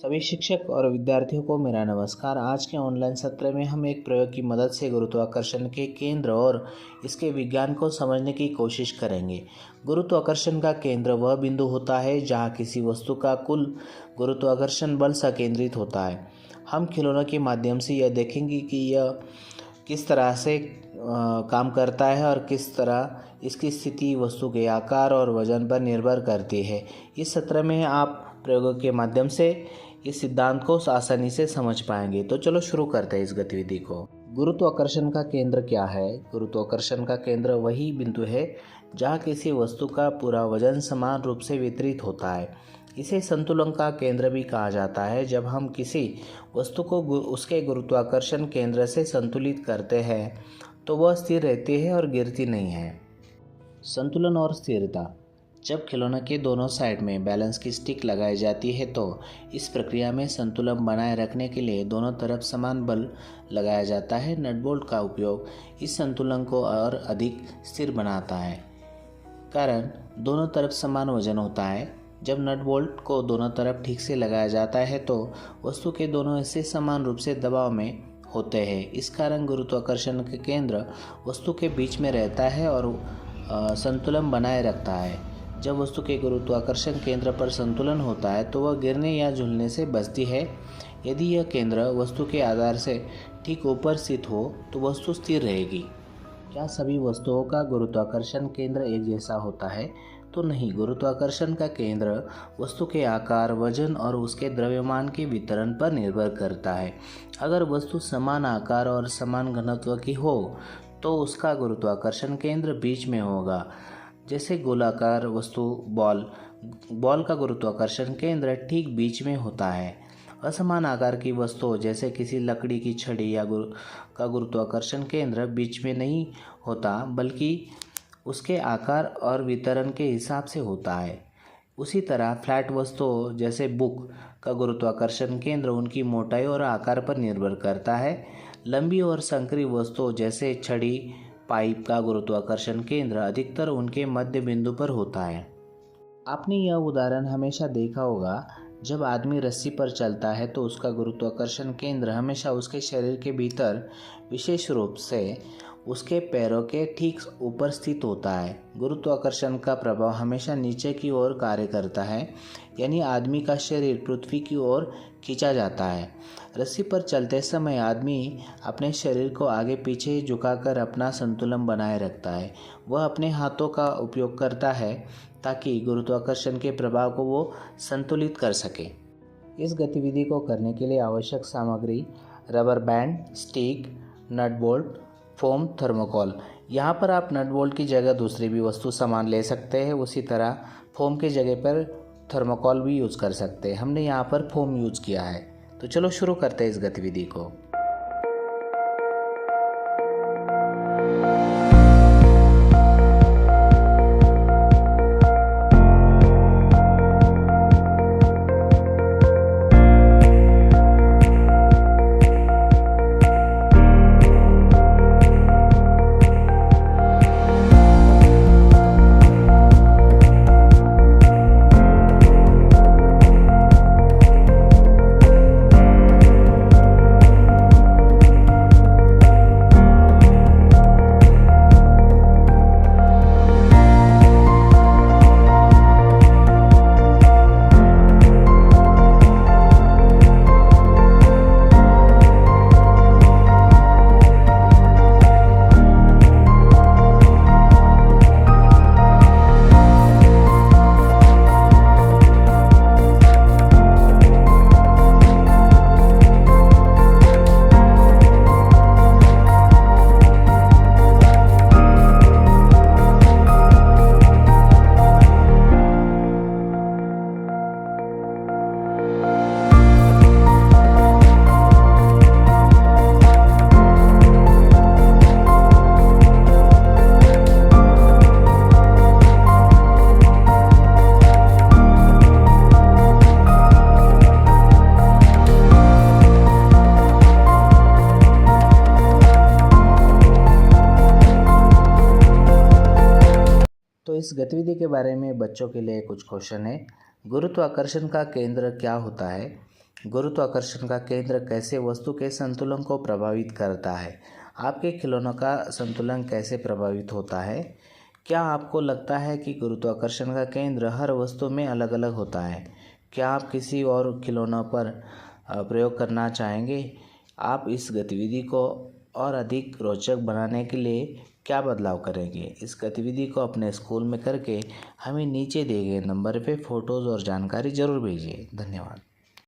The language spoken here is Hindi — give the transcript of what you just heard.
सभी शिक्षक और विद्यार्थियों को मेरा नमस्कार। आज के ऑनलाइन सत्र में हम एक प्रयोग की मदद से गुरुत्वाकर्षण के केंद्र और इसके विज्ञान को समझने की कोशिश करेंगे। गुरुत्वाकर्षण का केंद्र वह बिंदु होता है जहाँ किसी वस्तु का कुल गुरुत्वाकर्षण बल संकेंद्रित होता है। हम खिलौनों के माध्यम से यह देखेंगे कि यह किस तरह से काम करता है और किस तरह इसकी स्थिति वस्तु के आकार और वजन पर निर्भर करती है। इस सत्र में आप प्रयोगों के माध्यम से इस सिद्धांत को आसानी से समझ पाएंगे। तो चलो शुरू करते हैं इस गतिविधि को। गुरुत्वाकर्षण का केंद्र क्या है? गुरुत्वाकर्षण का केंद्र वही बिंदु है जहाँ किसी वस्तु का पूरा वजन समान रूप से वितरित होता है। इसे संतुलन का केंद्र भी कहा जाता है। जब हम किसी वस्तु को उसके गुरुत्वाकर्षण केंद्र से संतुलित करते हैं तो वह स्थिर रहती है और गिरती नहीं है। संतुलन और स्थिरता। जब खिलौने के दोनों साइड में बैलेंस की स्टिक लगाई जाती है तो इस प्रक्रिया में संतुलन बनाए रखने के लिए दोनों तरफ समान बल लगाया जाता है। नट बोल्ट का उपयोग इस संतुलन को और अधिक स्थिर बनाता है, कारण दोनों तरफ समान वजन होता है। जब नट बोल्ट को दोनों तरफ ठीक से लगाया जाता है तो वस्तु के दोनों हिस्से समान रूप से दबाव में होते हैं। इस कारण गुरुत्वाकर्षण के केंद्र वस्तु के बीच में रहता है और संतुलन बनाए रखता है। जब वस्तु के गुरुत्वाकर्षण केंद्र पर संतुलन होता है तो वह गिरने या झूलने से बचती है। यदि यह केंद्र वस्तु के आधार से ठीक ऊपर स्थित हो तो वस्तु स्थिर रहेगी। क्या सभी वस्तुओं का गुरुत्वाकर्षण केंद्र एक जैसा होता है? तो नहीं। गुरुत्वाकर्षण का केंद्र वस्तु के आकार, वजन और उसके द्रव्यमान के वितरण पर निर्भर करता है। अगर वस्तु समान आकार और समान घनत्व की हो तो उसका गुरुत्वाकर्षण केंद्र बीच में होगा। जैसे गोलाकार वस्तु बॉल का गुरुत्वाकर्षण केंद्र ठीक बीच में होता है। असमान आकार की वस्तु जैसे किसी लकड़ी की छड़ी का गुरुत्वाकर्षण केंद्र बीच में नहीं होता, बल्कि उसके आकार और वितरण के हिसाब से होता है। उसी तरह फ्लैट वस्तुओं जैसे बुक का गुरुत्वाकर्षण केंद्र उनकी मोटाई और आकार पर निर्भर करता है। लंबी और संकरी वस्तुओं जैसे छड़ी, पाइप का गुरुत्वाकर्षण केंद्र अधिकतर उनके मध्य बिंदु पर होता है। आपने यह उदाहरण हमेशा देखा होगा। जब आदमी रस्सी पर चलता है तो उसका गुरुत्वाकर्षण केंद्र हमेशा उसके शरीर के भीतर, विशेष रूप से उसके पैरों के ठीक ऊपर स्थित होता है। गुरुत्वाकर्षण का प्रभाव हमेशा नीचे की ओर कार्य करता है, यानी आदमी का शरीर पृथ्वी की ओर खींचा जाता है। रस्सी पर चलते समय आदमी अपने शरीर को आगे पीछे झुकाकर अपना संतुलन बनाए रखता है। वह अपने हाथों का उपयोग करता है ताकि गुरुत्वाकर्षण के प्रभाव को वो संतुलित कर सके। इस गतिविधि को करने के लिए आवश्यक सामग्री rubber band, stick, nut bolt, foam, thermocol. यहाँ पर आप नट बोल्ट की जगह दूसरी भी वस्तु सामान ले सकते हैं। उसी तरह फोम की जगह पर थर्मोकोल भी यूज़ कर सकते हैं। हमने यहाँ पर फोम यूज़ किया है। तो चलो शुरू करते हैं इस गतिविधि को। इस गतिविधि के बारे में बच्चों के लिए कुछ क्वेश्चन है। गुरुत्वाकर्षण का केंद्र क्या होता है? गुरुत्वाकर्षण का केंद्र कैसे वस्तु के संतुलन को प्रभावित करता है? आपके खिलौनों का संतुलन कैसे प्रभावित होता है? क्या आपको लगता है कि गुरुत्वाकर्षण का केंद्र हर वस्तु में अलग अलग होता है? क्या आप किसी और खिलौनों पर प्रयोग करना चाहेंगे? आप इस गतिविधि को और अधिक रोचक बनाने के लिए क्या बदलाव करेंगे? इस गतिविधि को अपने स्कूल में करके हमें नीचे दिए गए नंबर पे फ़ोटोज़ और जानकारी ज़रूर भेजिए। धन्यवाद।